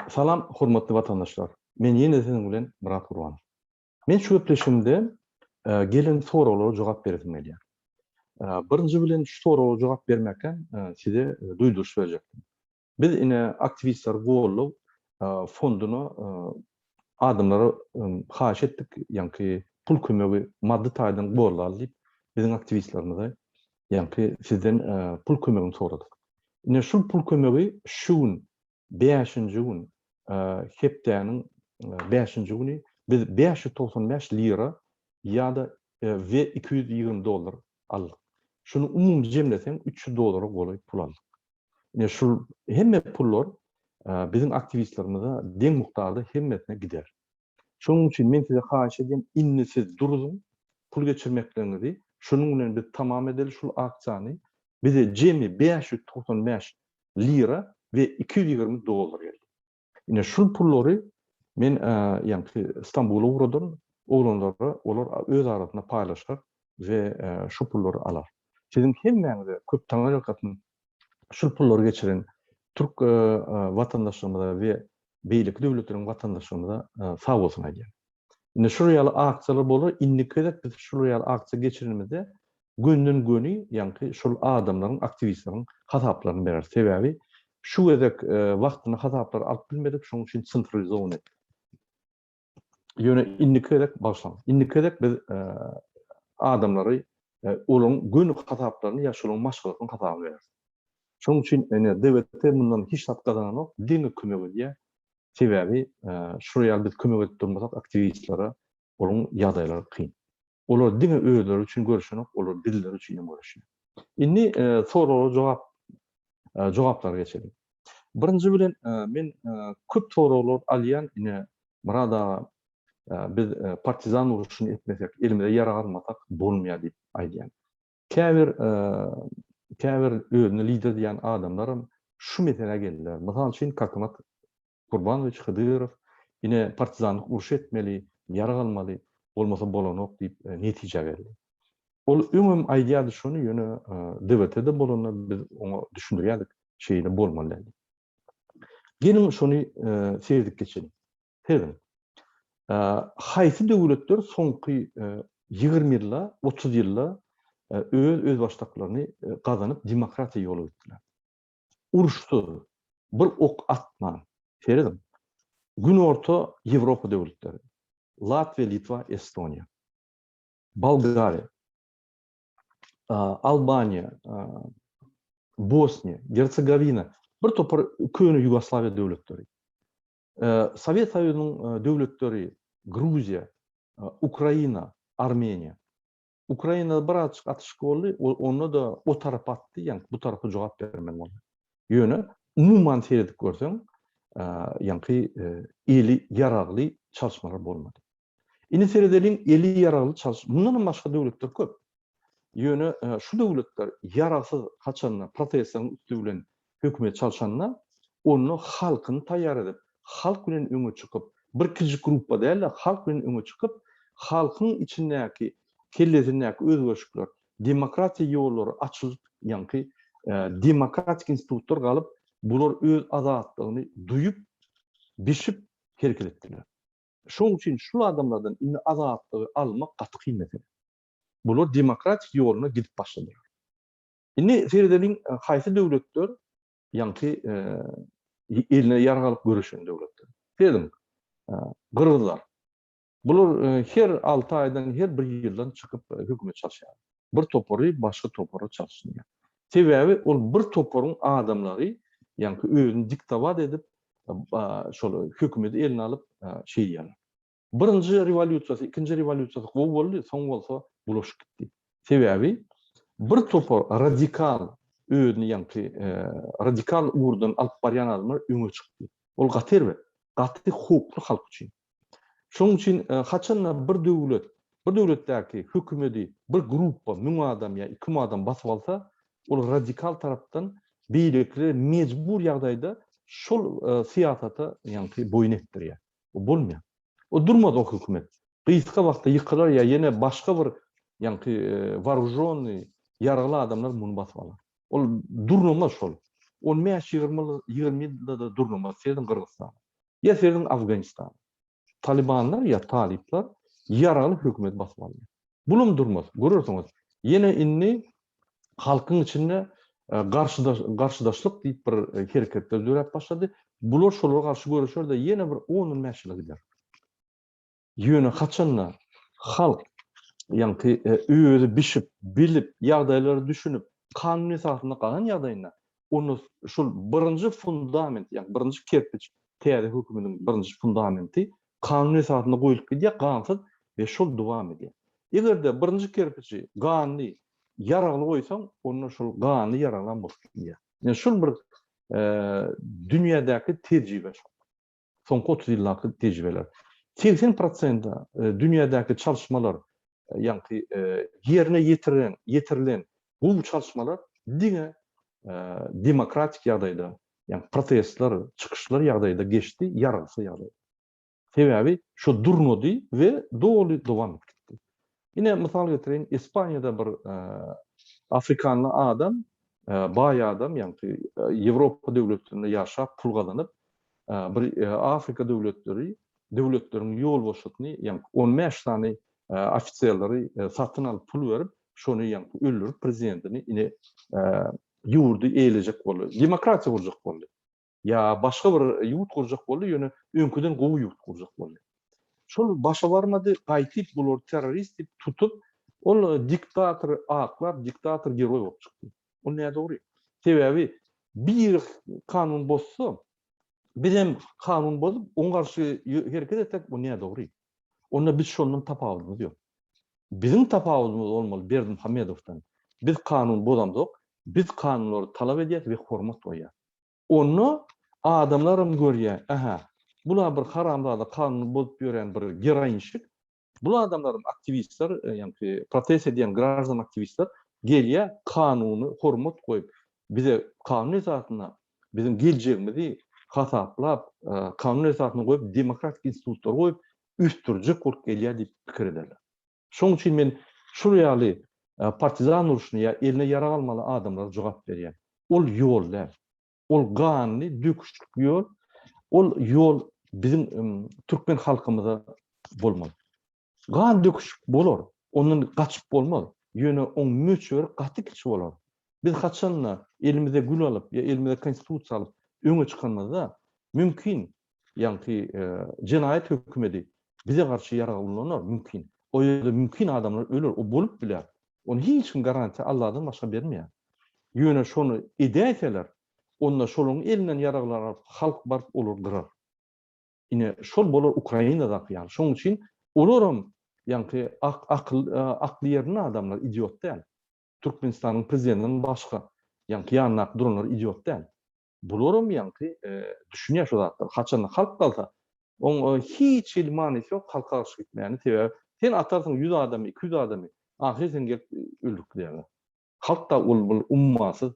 Salam, hormatly vatandaşlar. Men ýene sizin bilen Murat Gurban. Men şu gepleşimde gelen soralara jogap bermeli. Birinji bilen şu soralara jogap bermekden size duýduruş berjekdim. Biz ine aktivistler gollap fonduny adamlara haýyş etdik, ýa-ni pul kömegi maddi taýdan bolýar diýip biziň aktivistlerimize ýa-ni sizden pul kömegini soradyk. Ine şu pul kömegi şu gün 5-nji gün hepdäniň 5-nji güni biz 595 lira ýa-da we $220 aldyk. Şunu umum jemlesem $300 goly pul aldyk. Ine şu hemme pullar biziň aktivistlerimize deň mukdarda hemmetine gider. Şonuň üçin men size haýyş edýän inni siz duruzun pul geçirmeklerinizi şonuň bilen biz tamam edeli şu akçany bize jemi 595 lira we $220 geldi. Ine şu pullary men ýa-ni Istanbul'a uğradım. Oğlanlara olar öz arasynda paýlaşar we şu pullary alar. Sizin hemmäňize köp taňarakatyn şu pullary geçiren Türk vatandaşlarymyza we beýlik döwletleriň vatandaşlarymyza sag bolsun aýdýar. Ine şu ýaly akçalar bolar, indikede biz şu ýaly akça geçirenimizde günden göni ýa-ni şu adamlaryň, aktivistleriň hasaplaryny berer. Sebäbi şu edek wagtyny hasaplary alyp bilmedik, şonuň üçin sentralizowan etdik. Ýöne indikedek başlan. Indikedek biz adamlary olaň gün hasaplaryny ýa-şolaň maşgalatyny hasaplaryny berer. Şonuň üçin ene dewlet mundan hiç sat gazanok diňe kömegi diýe. Sebäbi şu ýaly biz kömek edip durmasak aktivistlere olaň ýagdaýlary kyn. Olar diňe öýleri üçin görüşenok, olar dilleri üçin görüşen. Indi soralara jogaplar geçelim. Birinji bilen men köp soralar alýan ine Murada biz partizan uruşuny etmesek, elimizde ýara almasak bolmaýar diýip aýdýan. Käbir özüni lider diýen adamlarym şu mesele geldiler. Mysal üçin Kakmat Gurbanoviç Hydyrov ine partizanlyk uruş etmeli, ýara almaly, bolmasa bolanok diýip netije berdi. Ol öňüm aýdýady şonu ýöne DWT-de bolany biz oňa düşündirýärdik, şeýle bolmaly diýip. Genim şonu seyredip geçelim. Seyredin. Haýsy döwletler soňky 20 ýylla, 30 ýylla öz başlaklaryny gazanyp demokratiýa ýoly gitdiler. Uruşdy, bir ok atman. Seyredin. Gün orta Ýewropa döwletleri. Latviýa, Litwa, Estoniýa. Bolgariýa, Albaniýa, Bosniýa, Hersegovina, bir topar köni Ýugoslawiýa döwletleri. Sowet Soýuzynyň döwletleri Gruziýa, Ukraina, Armeniýa. Ukraina bir açyk atyşky boldy, onu da o tarap atdy, ýa-ni bu tarapy jogap bermeli boldy. Ýöne umumyň seyredip görseň, ýa-ni eli ýaragly çalışmalar bolmady. Indi seyredeliň eli ýaragly çalyş. Bundan başga döwletler köp. Ýöne şu döwletler ýaragsız haçanlar protestlaryň üstü bilen hökümet çalşanlar onu halkyny taýýar edip, halk bilen öňe çykyp, bir kişi gruppa däl, halk bilen öňe çykyp, halkyň içindäki kellesindäki özgörüşler, demokratiýa ýollary açylyp, ýa-ni demokratik institutlar galyp, bular öz azatlygyny duýup, bişip hereket etdiler. Şoň üçin şu adamlardan indi azatlygy almak gatky mesele. Bular demokratik ýoluna gidip başladylar. Indi seyredeliň haýsy döwletler ýa-ni eline ýargalyp görüşen döwletler. Seyredin. Gırgızlar. Bular her 6 aýdan, her 1 ýyldan çykyp hökümet çalşýar. Bir topary başga topara çalşýar. Sebäbi ol bir toparyň adamlary ýa-ni özüni diktawat edip şol hökümeti eline alyp şeýýär. Birinji rewolýusiýasy, ikinji rewolýusiýasy gowy boldy, soň bolsa bulaşyp gitdi. Sebäbi bir topar radikal özüni ýa-ni radikal uğurdan alyp barýan adamlar öňe çykdy. Ol gaterbe, gaty hukukly halk üçin. Şoň üçin haçan bir döwletdäki hökümeti bir gruppa 1000 adam ýa 2000 adam basyp alsa, ol radikal tarapdan beýlikler mejbur ýagdaýda şol siýasata ýa-ni boyun etdirýär. O bolmaýar. O durmaz o hökümet. Gysga wagtda ýykylar ýa ýene başga bir ýa-ni вооруженный ýaragly adamlar muny basyp alar. Ol durnamaz şol. 15-20 ýylda da durnamaz. Seýdin Kırgızstan. Ya senin Afganistan. Talibanlar ya talipler yaralı hükümet basıp alıyor. Bulum durmaz. Görürsünüz. Yine inni halkın içinde karşıdaşlık deyip bir hareketler dörep başladı. Bular şolara karşı görüşür de yine bir onun meşgul gider. Yöne kaçanla halk yani özü bişip, bilip, yağdayları düşünüp, kanun esasında kalan yağdayına onu şul birinci fundament, yani birinci kerpiç teýär hükümetiň birinci fundamenti kanun esasında goýulyp gidýär, gansız ve şol dowam edýär. Egerde birinci kerpiçi ganyny ýaragly goýsaň, onu şol ganyny yaralan bolýar. Yani şol bir dünýädäki tejribe. Soňky 30 ýyllaky tejribeler. 80% dünýädäki çalışmalar yani yerine yetirilen bu çalışmalar diňe demokratik ýagdaýda, yani protestler, çıkışlar ýagdaýda geçti, ýaragysy ýagdaýda. Sebäbi şu durmady we doly dowam etdi. Ine mysal getireýin, Ispaniýada bir Afrikanly adam, baý adam, yani Ýewropa döwletlerinde ýaşap, pul gazanyp, bir Afrika döwletleriniň ýol boşatyny, yani 15 tane ofisiýerleri satyn alyp pul berip, şonu yani öldürüp prezidentini ine ýurdu eýlejek boldy. Demokratiýa gurjak boldy. Ya başga bir ýurt gurjak boldy, ýöne öňküden gowy ýurt gurjak boldy. Şol başa barmady, gaýtyp bular terrorist diýip tutup, ol diktator aklap, diktator geroý bolup çykdy. O näde dogry? Sebäbi bir kanun bozsa, bizim kanun bozup, on karşı hareket etsek, bu näde dogry? Onda biz şondan tapawudymyz ýok. Bizim tapawudymyz bolmaly Berdimuhamedowdan. Biz kanun bozamdyk, biz kanunlary talap edýäs we hormat goýýar. Onu adamlarym görýär. Aha, bular bir haramzada kanun bozup ýören bir geroinşik. Bu adamlarym aktivistler, yani protest edýän grażdan aktivistler gelýär, kanuny hormat goýup, bize kanun esasyna bizim geljegimizi hasaplap, kanun esasyna goýup, demokratik institutlar goýup, üstürjek bolup gelýär diýip pikir ederler. Şoň üçin men şu ýaly partizan uruşyny ýa eline ýara almaly adamlara jogap berýär. Ol ýollar, ol ganyny döküşlik ýol, ol ýol bizim türkmen halkymyza bolmaly. Gan döküşük bolar, ondan gaçyp bolmaz. Ýöne oň möçber gaty kişi bolar. Biz haçanla elimize gül alıp, ya elimize konstitusiýa alyp öňe çykanmazda mümkin, yani cinayet hökümeti bize karşı yaralanar mümkin. O ýerde mümkin adamlar ölür, o bolup biler. Onu hiç kim garanti Allah'dan başga bermeýär. Ýöne şonu edäseler, onda şoluň elinden yaraglanar, halk barp olur gyrar. Ine şol bolar Ukrainada ýa. Şoň üçin olaram yani aklı yerine adamlar idiot değil. Türkmenistan'ın prezidentinin başka yani yanına duranlar idiot değil. Bulurum yani düşünüyor şu zatlar. Haçan halk kalsa on hiç ilmanisi yok halka karşı gitmeyeni sebep. Sen atarsın 100 adamı, 200 adamı. Ahir sen gelip öldük diyorlar. Halk da ummasız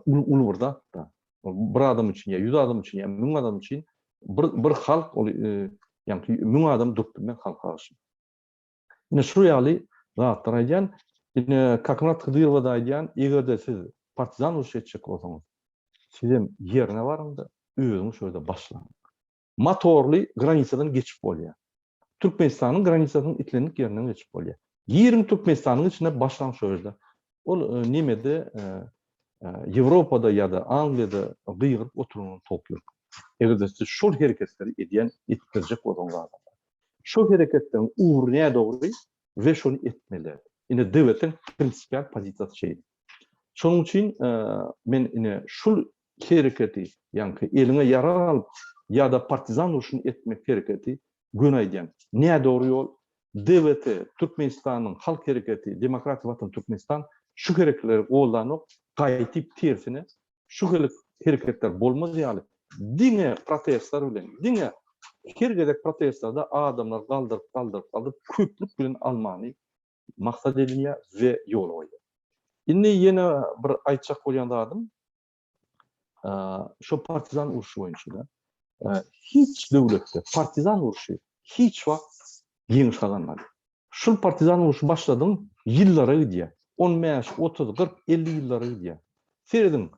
ul burada da. Bir adam için ya 100 adam için ya 1000 adam için bir halk yani 1000 adam durdum ben halka karşı. Yine şu ýaly zatlar aýdýan, yine Kaknat Hydyrova aýdýan, egerde siz partizan uruş etjek bolsaňyz, sizem ýerine baranda özüňiz şöyle başlaň. Motorly granisadan geçip bolýar. Türkmenistanyň granisasynyň itlenip ýerinden geçip bolýar. 20 Türkmenistanyň içinde başlaň şöyle. Ol nemede Ýewropada ýa-da Angliýada gyýyryp oturulan toplar. Egerde siz şol hereketleri edýän etdirjek bolsaňyz, şu hareketten uğruna doğru ve şunu etmeli. Yine devletin prinsipal pozisyonu şeydi. Şunun için ben yine şu hareketi yani eline yara alıp ya da partizan uruşunu etmek hareketi güneyden. Ne doğru yol? Devleti, Türkmenistan'ın halk hareketi, Demokratik Vatan Türkmenistan şu hareketleri kullanıp kayıtıp tersine şu hareketler bolmaz yani. Dine protestler bilen, dine Kirgedek protestlarda adamlar kaldırıp köplük bilen Almany maksat edilýär we ýol goýdy. Indi ýene bir aýtjak bolýan adam, şu partizan uruşy boýunça hiç döwletde partizan uruşy hiç wagt ýeňiş kazanmady. Şol partizan uruşy başladyň ýyllara gidýär. 15, 30, 40, 50 ýyllara gidýär. Seredin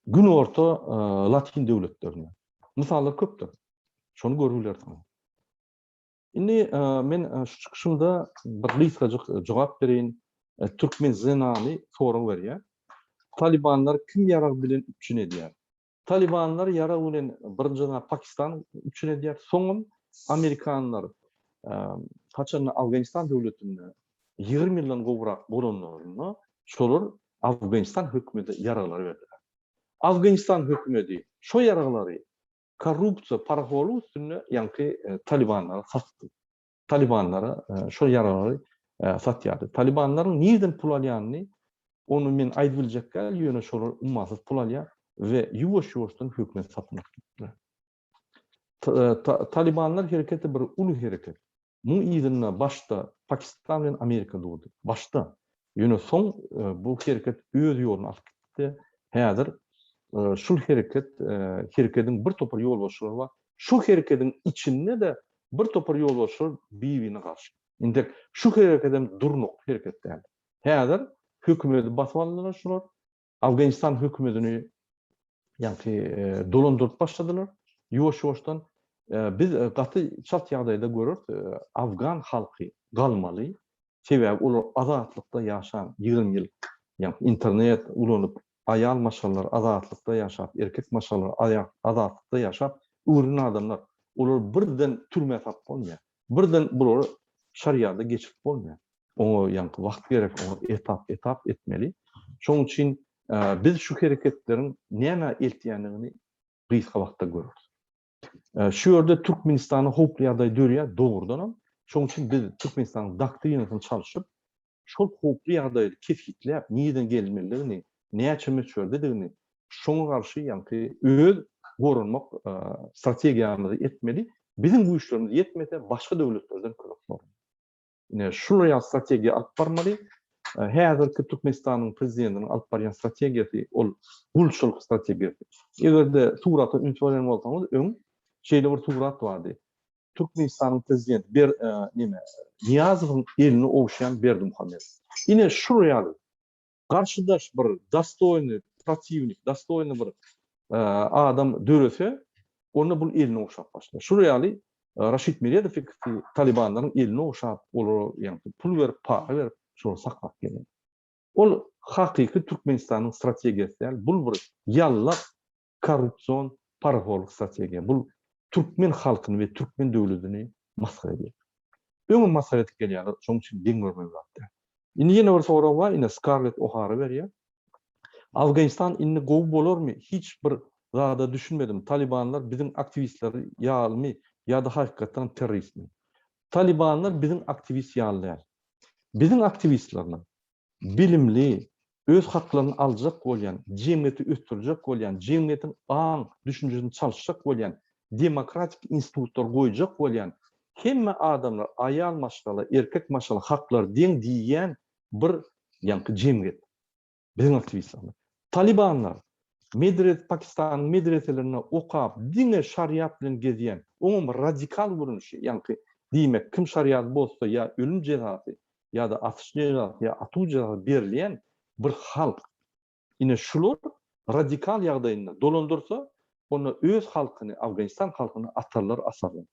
gün orta Latin döwletlerine Misallar köpdür. Şonu görüler tamam. Indi men şu çıkışımda bir gysgadyk jogap bereyin. Türkmen zenany soraw berýär. Talibanlar kim ýarag bilen üçin edýär? Talibanlar ýarag bilen birinji Pakistan üçin edýär. Soňam Amerikanlar kaçan Afganistan döwletinde 20 ýyldan gowrak bolanlaryny şolar Afganistan hökümeti ýaraglar berdiler. Afganistan hökümeti şo ýaraglary korrupsiýa paraholy üstünde ýanky Talibanlara satdy. Talibanlara şo ýaraglary satýardy. Talibanlaryň nirden pul alýanyny onu men aýdyp biljekkä ýöne şolar ummasyz pul alýar we ýuwaş-ýuwaşdan hökümet satmakdylar. Talibanlar hereketi bir ulu hereket. Bu ýylyna başta Pakistan bilen Amerika durdy. Başta. Ýöne soň bu hereket öz ýoluny alyp gitdi. Häzir şu hereketiň bir topar ýolbaşçylary bar. Şu hereketiň içinde de bir topar ýolbaşçylar birbirine garşy. Indi şu hereketem durnuk hereket däl. Häzir hökümeti basyp aldylar şular. Afganistan hökümetini ýanky dolandyryp başladylar. Ýuwaş-ýuwaşdan biz gaty çat ýagdaýda görürük. Afgan halky galmaly. Sebäbi olar azatlykda ýaşan 20 ýyl. Ýani internet ulanyp aýal maşallar azatlykda ýaşap, erkek maşallar azatlykda ýaşap, öwrüň adamlar. Olar birden türme tap bolmaýar. Birden bular şariýada geçip bolmaýar. Oňa ýanky wagt gerek, oňa etap etmeli. Şoň üçin biz şu hereketleriň näme eltýändigini gysga wagtda görürüz. Şu ýerde Türkmenistany howply ýagdaý dörýär dogrudan. Şoň üçin biz Türkmenistanyň doktrinasyny çalyşyp, şol howply ýagdaýy kesgitläp, nirden gelmeligini, näçe meçhurdigini, şoňa garşy ýanky öz gorunmak strategiýamyzy etmeli. Bizim bu işlerimiz yetmese başga döwletlerden kömek. Ine şuraya strategiýa alyp barmaly. Häzirki Türkmenistanyň prezidentiniň alyp barýan strategiýasy ol gulçylyk strategiýasy. Egerde Tuğrat'a üntülen bolsaňyz, öň şeýle bir Tuğrat bardy. Türkmenistanyň prezidenti Niyazowyň elini owşaýan Berdimuhammed. Ine şuraya garşydaş bir dostoyny protivnik, dostoyny bir adam dörese, onu bu elini owşap başlar. Şuraya Raşid Meredov Talibanlaryň elini owşap, olar ýani pul berip, para berip şol saklap geldi. Ol hakyky Türkmenistanyň strategiýasy däl, bul bir ýallap korrupsiýon, paraholyk strategiýa. Bul Türkmen halkyny we Türkmen döwletini maskara edýär. Öňe maskara edip gelýär, şoň üçin deň görmeli boldy. Indi ýene bir soraw bar, ine Scarlett O'Hara berýär. Afganistan indi gowy bolarmy? Hiç bir zada düşünmedim. Talibanlar bizim aktivistleri ýalmy ýa-da hakykatdan terroristmi? Talibanlar bizim aktivist ýallar. Bizim aktivistlerimiz bilimli, öz haklaryny aljak bolýan, jemgyýeti ösdürjek bolýan, jemgyýetiň aň düşünjesini çalyşjak bolýan, demokratik institutlar goýjak bolýan, hemme adamlar, aýal maşgala, erkek maşgala haklar deň diýen bir ýanky jemgyýet. Bizim aktivistlerimiz. Talibanlar Pakistanyň medreselerini okap, dine şariat bilen gezýän, oňa radikal görünüşi, ýanky diýmek, kim şariat bolsa ýa ölüm jezasy ýa-da atyş jezasy ýa atuw jezasy berilýän bir halk. Ine şular radikal ýagdaýynda dolandyrsa, onu öz halkyny, Afganistan halkyny atarlar, asarlar.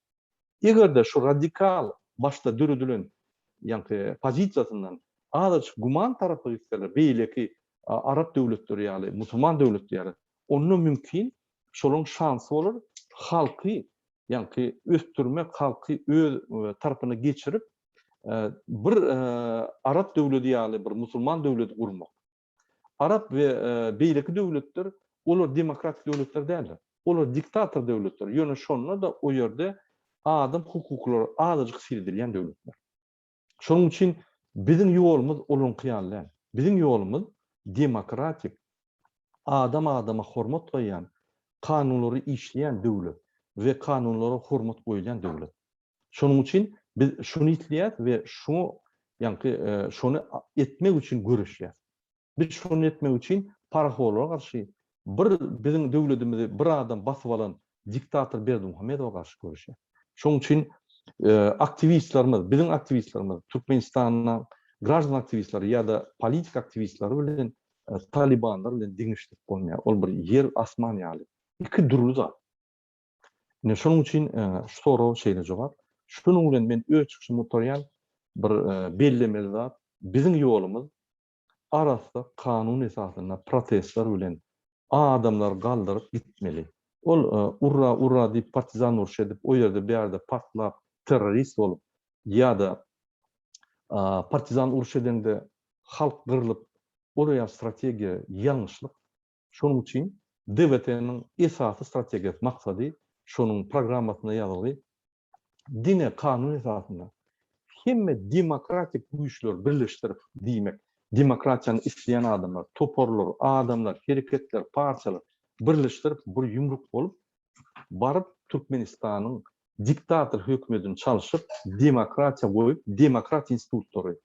Egerde şu radikal başta döredilen ýanky pozisiýasyndan azajyk guman tarapy gitseler, beýleki Arap döwletleri ýaly, musulman döwletleri, onu mümkin şolaryň şansy bolar, halky ýanky östürmek, halky öz tarapyna geçirip bir Arap döwleti ýaly bir musulman döwleti gurmak. Arap we beýleki döwletler, olar demokratik döwletler däldir. Olar diktator döwletler. Ýöne şonda da o ýerde adam hukuklary azajyk sildirilýän döwletler. Şonuň üçin bizim ýolumuz olaryň kyýanlar. Bizim ýolumuz demokratik, adama hormat goýan, kanunlary işleýän döwlet we kanunlara hormat goýulan döwlet. Şonuň üçin biz şunu itleýär we şunu ýanky şunu etmek üçin görüşýär. Biz şunu etmek üçin paraholara garşy bizim döwletimizi bir adam basyp alan diktator Berdimuhammedowa garşy görüşýär. Şoň üçin aktivistlerimiz, bizim aktivistlerimiz, Türkmenistanyň građan aktivistleri ýa-da politik aktivistleri bilen Talibanlar bilen diňişlik bolmaýar. Ol bir yer asman ýaly. İki durulu zat. Şonuň üçin şu sorag şeýle jogap. Şonuň bilen men öz çykyşymy oturýan bir bellemeli zat, biziň ýolumyz arasda kanun esasyna protestler bilen adamlar galdyryp gitmeli. Ol urra urra diýip partizan uruş edip o ýerde bir ýerde patlap terrorist bolup ýa-da partizan uruş edende halk gyrlyp oraya strategiýa ýalňyşlyk. Şonuň üçin DWT-niň esasy strategiýasy maksady şonuň programmasyna ýazyly dine kanun esasyna hemme demokratik güýçler birleşdirip diýmek. Demokratiýany isleýän adamlar, toporlar, adamlar, hereketler, parçalar birleşdirip bir ýumruk bolup baryp Türkmenistanyň diktator hökümetini çalışyp demokratiýa goýup, demokrat institutlary,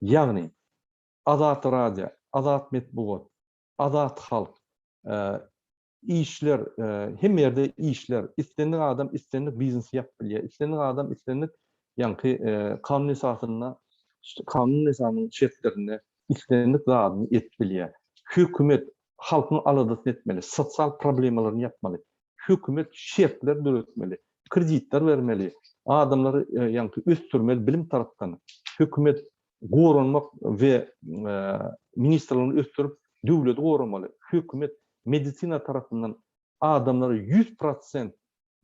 ýagny azat radio, azat metbuat, azat halk, işler, hem ýerde işler, istendik adam istendik biznes ýap bilýär, istendik adam istendik ýanky kanun esasyna, kanun esasynyň şertlerine istendik zadyny etip bilýär. Hökümet halkyň aladasyny etmeli, sosial problemalarını yapmaly. Hökümet şertler döretmeli, kreditler vermeli, adamlary ýanky östürmeli bilim tarapdan. Hökümet goranmak we ministrligiň östürüp döwleti goramaly. Hökümet medisina tarapyndan adamlara 100%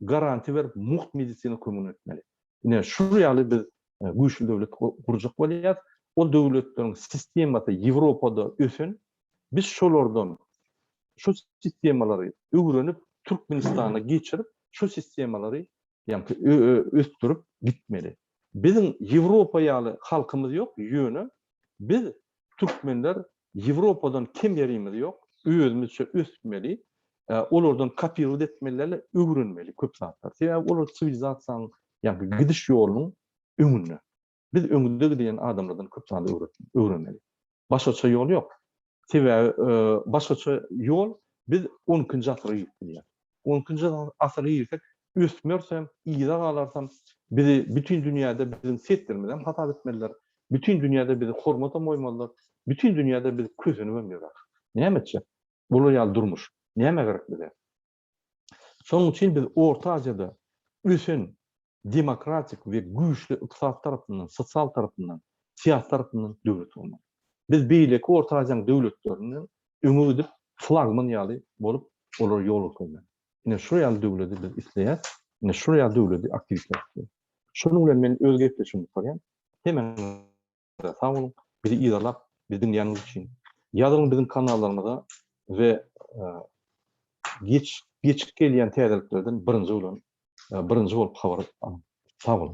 garanti verip muht medisina kömüň etmeli. Ine şu ýaly biz güýçlü döwlet gurjak bolýar. O döwletleriň sistemasy Ýewropada ösün. Biz şolardan şu sistemalary öwrenip Türkmenistana geçirip şu sistemalary ýanky östürüp gitmeli. Biziň Ýewropa ýaly halkymyz ýok, ýöne biz Türkmenler Ýewropadan kim ýerimiz ýok, özümizçe ösmeli, olardan kopýa etmeliler, öwrenmeli köp zatlar. Sebäbi olar sivilizasiýanyň ýanky gidiş ýolunyň öňünde. Biz öňünde giden adamlardan köp zatlar öwrenmeli. Başgaça ýol ýok. Sebäbi başgaça ýol biz 10-njy asyra ýetdik. 10-njy asyra ýetsek, ösmersem, ýyla galarsam, bizi bütün dünýäde biziň setlerimizden hatap etmeliler. Bütün dünýäde bizi hormata moýmalylar. Bütün dünýäde bizi közüni ömürler. Nämetçe? Bolu ýaly durmuş. Näme gerek bize? Şonuň üçin biz Orta Aziýada ösen demokratik we güýçli ykdysat tarapyndan, sosial tarapyndan, siýasat tarapyndan döwlet bolmaly. Biz beýleki Orta Aziýanyň döwletlerini öňe gidip flagman ýaly bolup olar ýol koýmaly. Ine şu ýaly döwleti biz isleýär, ine şu ýaly döwleti aktivistler. Şonuň bilen men öz gepleşigimi sorýan. Hemen sağ olun. Bizi ýerlap, biziň ýanyňyz üçin. Ýazyň biziň kanallarymyza we geçip gelýän täzeliklerden birinji bolup habar alın. Sağ olun.